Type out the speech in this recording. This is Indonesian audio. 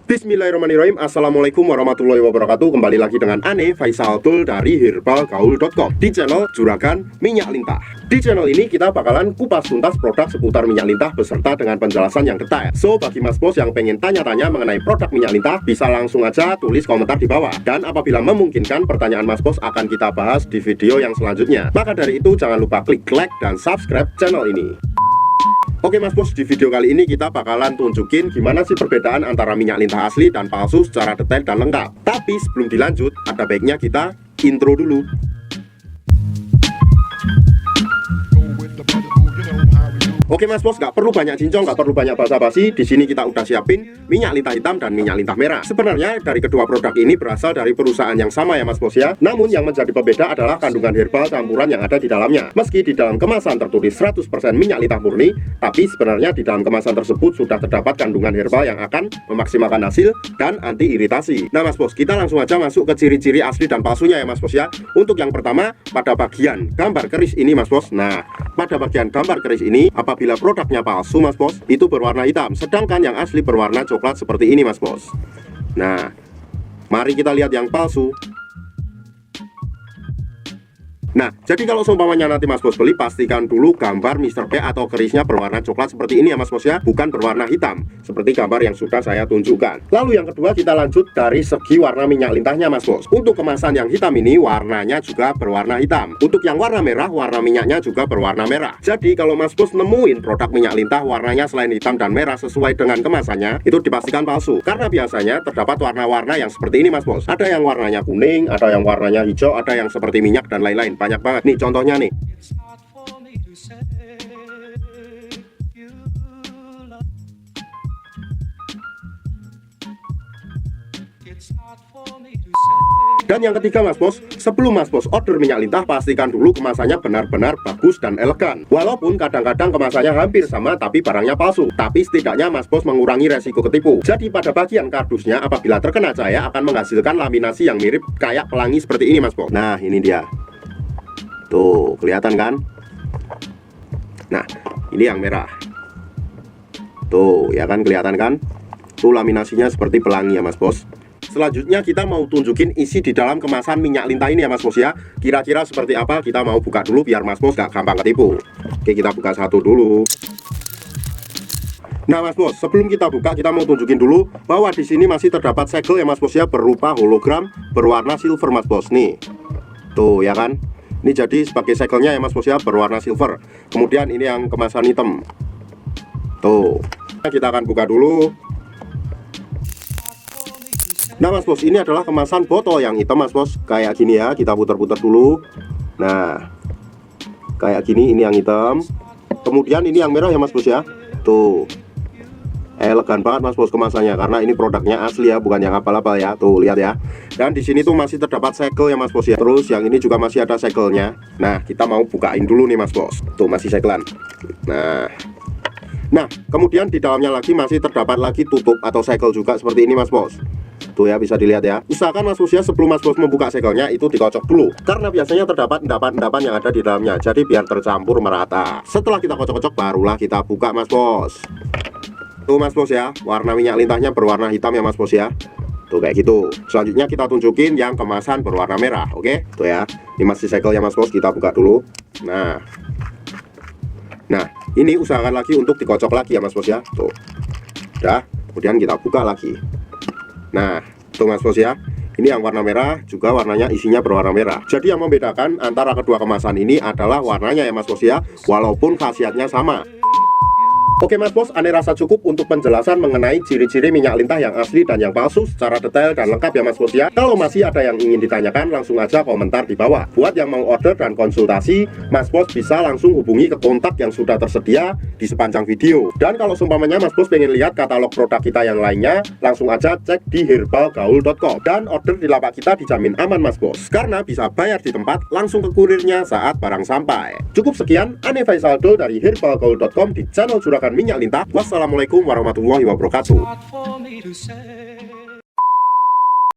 Bismillahirrahmanirrahim. Assalamualaikum warahmatullahi wabarakatuh. Kembali lagi dengan Ane Faisal Tul dari herbalgaul.com di channel Juragan Minyak Lintah. Di channel ini kita bakalan kupas tuntas produk seputar minyak lintah beserta dengan penjelasan yang detail. So, bagi mas bos yang pengen tanya-tanya mengenai produk minyak lintah, bisa langsung aja tulis komentar di bawah. Dan apabila memungkinkan, pertanyaan mas bos akan kita bahas di video yang selanjutnya. Maka dari itu, jangan lupa klik like dan subscribe channel ini. Oke mas bos, di video kali ini kita bakalan tunjukin gimana sih perbedaan antara minyak lintah asli dan palsu secara detail dan lengkap. Tapi sebelum dilanjut, ada baiknya kita intro dulu. Oke mas bos, nggak perlu banyak cincong, nggak perlu banyak basa-basi. Di sini kita udah siapin minyak lintah hitam dan minyak lintah merah. Sebenarnya dari kedua produk ini berasal dari perusahaan yang sama ya mas bos ya. Namun yang menjadi pembeda adalah kandungan herbal campuran yang ada di dalamnya. Meski di dalam kemasan tertulis 100% minyak lintah murni, tapi sebenarnya di dalam kemasan tersebut sudah terdapat kandungan herbal yang akan memaksimalkan hasil dan anti iritasi. Nah mas bos, kita langsung aja masuk ke ciri-ciri asli dan palsunya ya mas bos ya. Untuk yang pertama, pada bagian gambar keris ini mas bos. Nah, pada bagian gambar keris ini, apabila produknya palsu mas bos, itu berwarna hitam, sedangkan yang asli berwarna coklat seperti ini mas bos. Nah, mari kita lihat yang palsu. Nah, jadi kalau seumpamanya nanti mas bos beli, pastikan dulu gambar Mr. P atau kerisnya berwarna coklat seperti ini ya mas bos ya, bukan berwarna hitam seperti gambar yang sudah saya tunjukkan. Lalu yang kedua, kita lanjut dari segi warna minyak lintahnya mas bos. Untuk kemasan yang hitam ini, warnanya juga berwarna hitam. Untuk yang warna merah, warna minyaknya juga berwarna merah. Jadi kalau mas bos nemuin produk minyak lintah warnanya selain hitam dan merah sesuai dengan kemasannya, itu dipastikan palsu. Karena biasanya terdapat warna-warna yang seperti ini mas bos. Ada yang warnanya kuning, ada yang warnanya hijau, ada yang seperti minyak dan lain-lain. Banyak banget nih contohnya nih. Dan yang ketiga mas bos, sebelum mas bos order minyak lintah, pastikan dulu kemasannya benar-benar bagus dan elegan. Walaupun kadang-kadang kemasannya hampir sama tapi barangnya palsu, tapi setidaknya mas bos mengurangi resiko ketipu. Jadi pada bagian kardusnya, apabila terkena cahaya akan menghasilkan laminasi yang mirip kayak pelangi seperti ini mas bos. Nah ini dia. Tuh, kelihatan kan? Nah, ini yang merah. Tuh, ya kan, kelihatan kan? Tuh laminasinya seperti pelangi ya mas bos. Selanjutnya kita mau tunjukin isi di dalam kemasan minyak lintah ini ya mas bos ya. Kira-kira seperti apa, kita mau buka dulu biar mas bos gak gampang ketipu. Oke, kita buka satu dulu. Nah mas bos, sebelum kita buka, kita mau tunjukin dulu bahwa di sini masih terdapat segel ya mas bos ya, berupa hologram berwarna silver mas bos. Nih, tuh ya kan. Ini jadi sebagai segelnya ya mas bos ya, berwarna silver. Kemudian ini yang kemasan hitam. Tuh, kita akan buka dulu. Nah mas bos, ini adalah kemasan botol yang hitam mas bos. Kayak gini ya, kita putar-putar dulu. Nah, kayak gini, ini yang hitam. Kemudian ini yang merah ya mas bos ya. Tuh, elegan banget mas bos kemasannya, karena ini produknya asli ya, bukan yang abal-abal ya. Tuh, lihat ya. Dan di sini tuh masih terdapat segel ya mas bos ya. Terus yang ini juga masih ada segelnya. Nah, kita mau bukain dulu nih mas bos. Tuh, masih segelan. Nah, kemudian di dalamnya lagi masih terdapat lagi tutup atau segel juga seperti ini mas bos. Tuh ya, bisa dilihat ya. Usahakan mas bos ya, sebelum mas bos membuka segelnya itu dikocok dulu, karena biasanya terdapat endapan-endapan yang ada di dalamnya. Jadi biar tercampur merata. Setelah kita kocok-kocok, barulah kita buka mas bos. Tuh mas bos ya, warna minyak lintahnya berwarna hitam ya mas bos ya. Tuh kayak gitu. Selanjutnya kita tunjukin yang kemasan berwarna merah. Oke, tuh ya. Ini masih segel ya mas bos, kita buka dulu. Nah, ini usahakan lagi untuk dikocok lagi ya mas bos ya. Tuh, udah. Kemudian kita buka lagi. Nah, tuh mas bos ya. Ini yang warna merah, juga warnanya isinya berwarna merah. Jadi yang membedakan antara kedua kemasan ini adalah warnanya ya mas bos ya, walaupun khasiatnya sama. Oke mas bos, Ane rasa cukup untuk penjelasan mengenai ciri-ciri minyak lintah yang asli dan yang palsu secara detail dan lengkap ya mas bos ya. Kalau masih ada yang ingin ditanyakan, langsung aja komentar di bawah. Buat yang mau order dan konsultasi, mas bos bisa langsung hubungi ke kontak yang sudah tersedia di sepanjang video. Dan kalau seumpamanya mas bos pengen lihat katalog produk kita yang lainnya, langsung aja cek di herbalgaul.com. Dan order di lapak kita dijamin aman mas bos, karena bisa bayar di tempat, langsung ke kurirnya saat barang sampai. Cukup sekian, Ane Faisal Tul dari herbalgaul.com di channel Juragan Minyak Lintah. Wassalamualaikum warahmatullahi wabarakatuh.